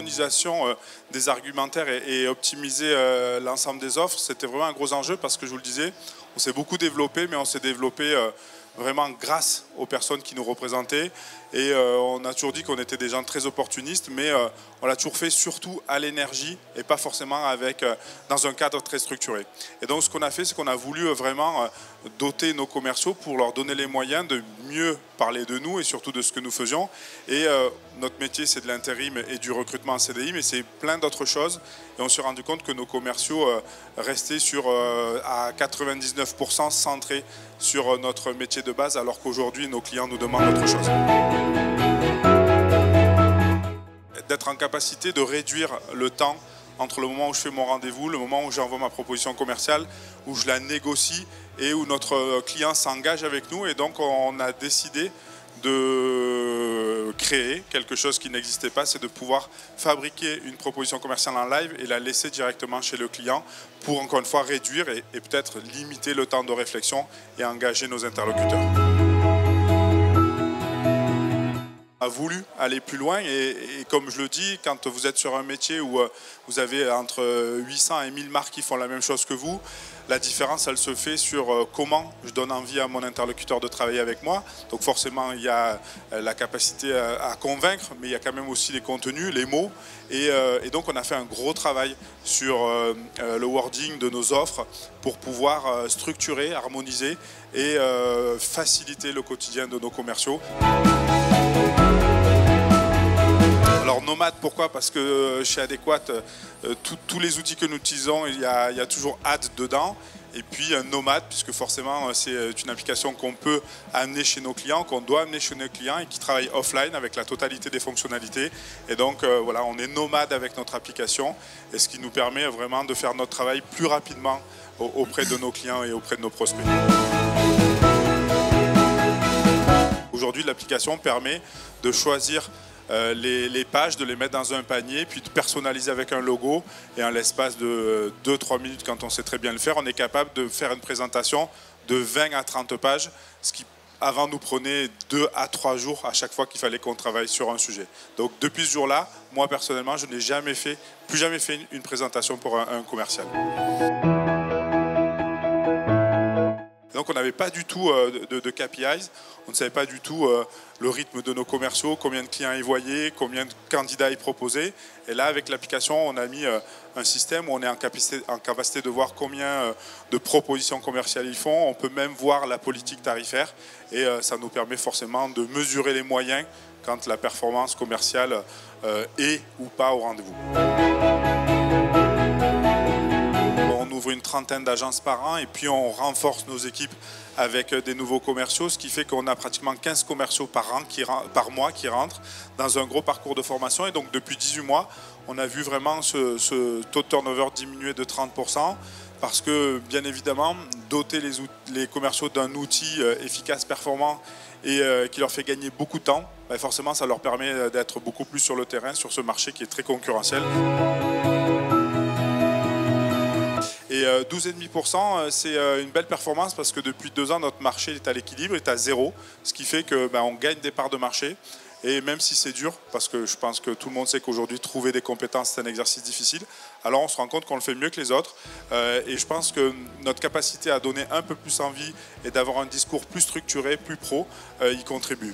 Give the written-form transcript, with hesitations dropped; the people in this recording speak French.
l'harmonisation des argumentaires et optimiser l'ensemble des offres, c'était vraiment un gros enjeu parce que je vous le disais, on s'est beaucoup développé, mais on s'est développé vraiment grâce aux personnes qui nous représentaient. Et on a toujours dit qu'on était des gens très opportunistes, mais on l'a toujours fait surtout à l'énergie et pas forcément dans un cadre très structuré. Et donc ce qu'on a fait, c'est qu'on a voulu vraiment doter nos commerciaux pour leur donner les moyens de mieux parler de nous et surtout de ce que nous faisions. Et notre métier, c'est de l'intérim et du recrutement en CDI, mais c'est plein d'autres choses. Et on s'est rendu compte que nos commerciaux restaient à 99% centrés sur notre métier de base, alors qu'aujourd'hui, nos clients nous demandent autre chose. D'être en capacité de réduire le temps entre le moment où je fais mon rendez-vous, le moment où j'envoie ma proposition commerciale, où je la négocie et où notre client s'engage avec nous. Et donc, on a décidé de créer quelque chose qui n'existait pas, c'est de pouvoir fabriquer une proposition commerciale en live et la laisser directement chez le client pour, encore une fois, réduire et peut-être limiter le temps de réflexion et engager nos interlocuteurs. On a voulu aller plus loin et comme je le dis, quand vous êtes sur un métier où vous avez entre 800 et 1000 marques qui font la même chose que vous, la différence, elle se fait sur comment je donne envie à mon interlocuteur de travailler avec moi. Donc forcément, il y a la capacité à convaincre, mais il y a quand même aussi les contenus, les mots. Et donc, on a fait un gros travail sur le wording de nos offres pour pouvoir structurer, harmoniser et faciliter le quotidien de nos commerciaux. Alors nomade, pourquoi? Parce que chez Adéquat, tous les outils que nous utilisons, il y a toujours Ad dedans. Et puis nomade, puisque forcément c'est une application qu'on peut amener chez nos clients, qu'on doit amener chez nos clients et qui travaille offline avec la totalité des fonctionnalités. Et donc voilà, on est nomade avec notre application, et ce qui nous permet vraiment de faire notre travail plus rapidement auprès de nos clients et auprès de nos prospects. Aujourd'hui, l'application permet de choisir les pages, de les mettre dans un panier, puis de personnaliser avec un logo. Et en l'espace de 2-3 minutes, quand on sait très bien le faire, on est capable de faire une présentation de 20 à 30 pages, ce qui avant nous prenait 2 à 3 jours à chaque fois qu'il fallait qu'on travaille sur un sujet. Donc depuis ce jour-là, moi personnellement, je n'ai plus jamais fait une présentation pour un commercial. Donc on n'avait pas du tout de KPIs, on ne savait pas du tout le rythme de nos commerciaux, combien de clients ils voyaient, combien de candidats ils proposaient. Et là, avec l'application, on a mis un système où on est en capacité de voir combien de propositions commerciales ils font. On peut même voir la politique tarifaire et ça nous permet forcément de mesurer les moyens quand la performance commerciale est ou pas au rendez-vous. On ouvre une trentaine d'agences par an et puis on renforce nos équipes avec des nouveaux commerciaux, ce qui fait qu'on a pratiquement 15 commerciaux par mois qui rentrent dans un gros parcours de formation. Et donc depuis 18 mois, on a vu vraiment ce taux de turnover diminuer de 30%, parce que bien évidemment, doter les commerciaux d'un outil efficace, performant et qui leur fait gagner beaucoup de temps, forcément ça leur permet d'être beaucoup plus sur le terrain, sur ce marché qui est très concurrentiel. Et 12,5%, c'est une belle performance parce que depuis 2 ans, notre marché est à l'équilibre, est à 0, ce qui fait qu'on gagne des parts de marché. Et même si c'est dur, parce que je pense que tout le monde sait qu'aujourd'hui, trouver des compétences, c'est un exercice difficile, alors on se rend compte qu'on le fait mieux que les autres. Et je pense que notre capacité à donner un peu plus envie et d'avoir un discours plus structuré, plus pro, y contribue.